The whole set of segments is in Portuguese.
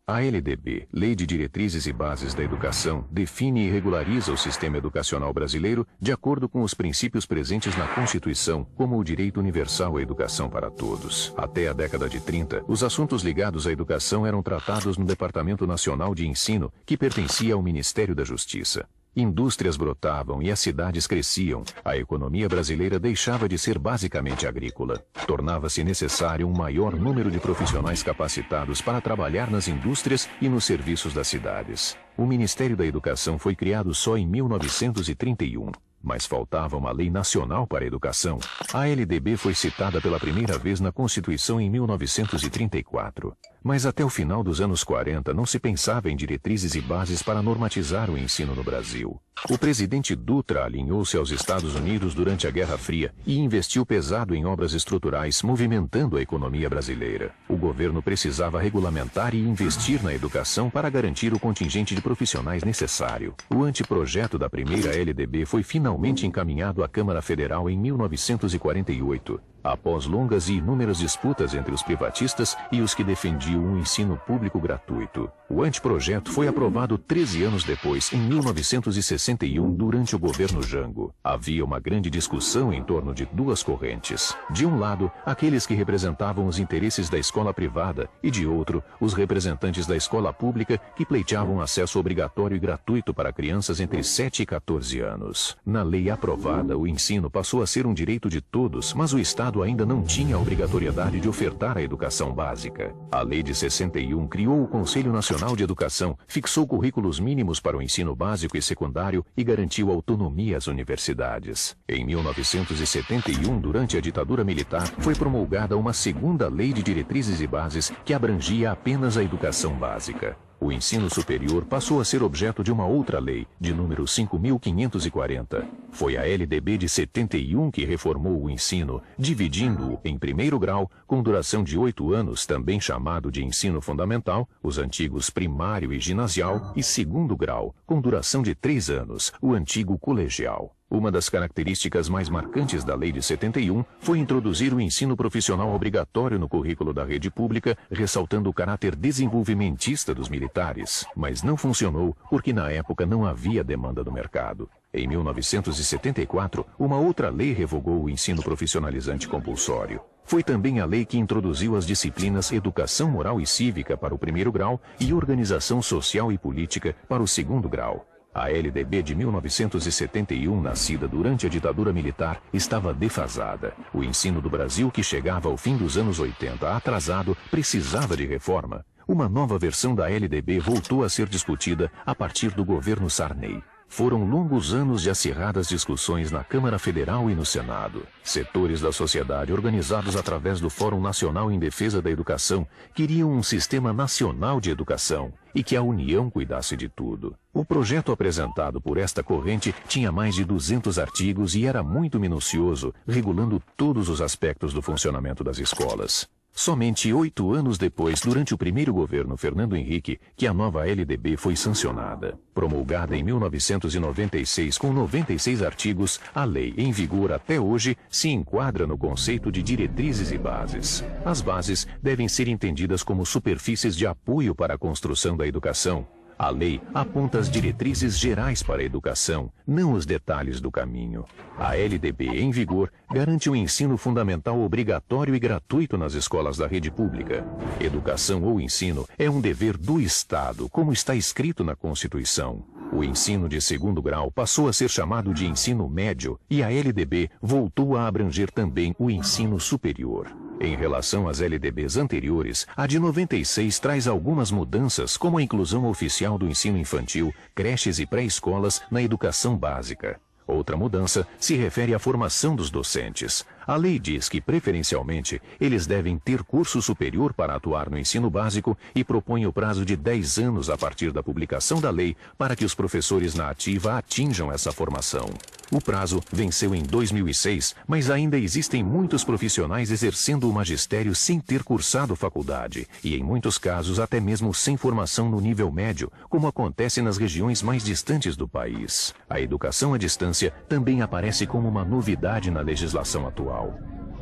A LDB, Lei de Diretrizes e Bases da Educação, define e regulariza o sistema educacional brasileiro de acordo com os princípios presentes na Constituição, como o direito universal à educação para todos. Até a década de 30, os assuntos ligados à educação eram tratados no Departamento Nacional de Ensino, que pertencia ao Ministério da Justiça. Indústrias brotavam e as cidades cresciam. A economia brasileira deixava de ser basicamente agrícola. Tornava-se necessário um maior número de profissionais capacitados para trabalhar nas indústrias e nos serviços das cidades. O Ministério da Educação foi criado só em 1931. Mas faltava uma lei nacional para a educação. A LDB foi citada pela primeira vez na Constituição em 1934. Mas até o final dos anos 40 não se pensava em diretrizes e bases para normatizar o ensino no Brasil. O presidente Dutra alinhou-se aos Estados Unidos durante a Guerra Fria e investiu pesado em obras estruturais, movimentando a economia brasileira. O governo precisava regulamentar e investir na educação para garantir o contingente de profissionais necessário. O anteprojeto da primeira LDB foi finalmente encaminhado à Câmara Federal em 1948. Após longas e inúmeras disputas entre os privatistas e os que defendiam um ensino público gratuito. O anteprojeto foi aprovado 13 anos depois, em 1961, durante o governo Jango. Havia uma grande discussão em torno de duas correntes. De um lado, aqueles que representavam os interesses da escola privada e, de outro, os representantes da escola pública que pleiteavam acesso obrigatório e gratuito para crianças entre 7 e 14 anos. Na lei aprovada, o ensino passou a ser um direito de todos, mas o Estado ainda não tinha a obrigatoriedade de ofertar a educação básica. A Lei de 61 criou o Conselho Nacional de Educação, fixou currículos mínimos para o ensino básico e secundário e garantiu autonomia às universidades. Em 1971, durante a ditadura militar, foi promulgada uma segunda Lei de Diretrizes e Bases que abrangia apenas a educação básica. O ensino superior passou a ser objeto de uma outra lei, de número 5.540. Foi a LDB de 71 que reformou o ensino, dividindo-o em primeiro grau, com duração de 8 anos, também chamado de ensino fundamental, os antigos primário e ginasial, e segundo grau, com duração de 3 anos, o antigo colegial. Uma das características mais marcantes da Lei de 71 foi introduzir o ensino profissional obrigatório no currículo da rede pública, ressaltando o caráter desenvolvimentista dos militares. Mas não funcionou porque na época não havia demanda do mercado. Em 1974, uma outra lei revogou o ensino profissionalizante compulsório. Foi também a lei que introduziu as disciplinas Educação Moral e Cívica para o primeiro grau e Organização Social e Política para o segundo grau. A LDB de 1971, nascida durante a ditadura militar, estava defasada. O ensino do Brasil, que chegava ao fim dos anos 80 atrasado, precisava de reforma. Uma nova versão da LDB voltou a ser discutida a partir do governo Sarney. Foram longos anos de acirradas discussões na Câmara Federal e no Senado. Setores da sociedade, organizados através do Fórum Nacional em Defesa da Educação, queriam um sistema nacional de educação e que a União cuidasse de tudo. O projeto apresentado por esta corrente tinha mais de 200 artigos e era muito minucioso, regulando todos os aspectos do funcionamento das escolas. Somente 8 anos depois, durante o primeiro governo Fernando Henrique, que a nova LDB foi sancionada. Promulgada em 1996 com 96 artigos, a lei, em vigor até hoje, se enquadra no conceito de diretrizes e bases. As bases devem ser entendidas como superfícies de apoio para a construção da educação. A lei aponta as diretrizes gerais para a educação, não os detalhes do caminho. A LDB, em vigor, garante o ensino fundamental obrigatório e gratuito nas escolas da rede pública. Educação ou ensino é um dever do Estado, como está escrito na Constituição. O ensino de segundo grau passou a ser chamado de ensino médio e a LDB voltou a abranger também o ensino superior. Em relação às LDBs anteriores, a de 96 traz algumas mudanças, como a inclusão oficial do ensino infantil, creches e pré-escolas na educação básica. Outra mudança se refere à formação dos docentes. A lei diz que, preferencialmente, eles devem ter curso superior para atuar no ensino básico e propõe o prazo de 10 anos a partir da publicação da lei para que os professores na ativa atinjam essa formação. O prazo venceu em 2006, mas ainda existem muitos profissionais exercendo o magistério sem ter cursado faculdade e, em muitos casos, até mesmo sem formação no nível médio, como acontece nas regiões mais distantes do país. A educação à distância também aparece como uma novidade na legislação atual.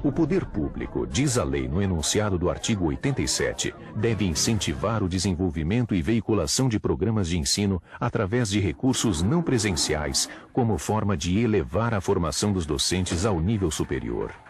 O poder público, diz a lei no enunciado do artigo 87, deve incentivar o desenvolvimento e veiculação de programas de ensino através de recursos não presenciais, como forma de elevar a formação dos docentes ao nível superior.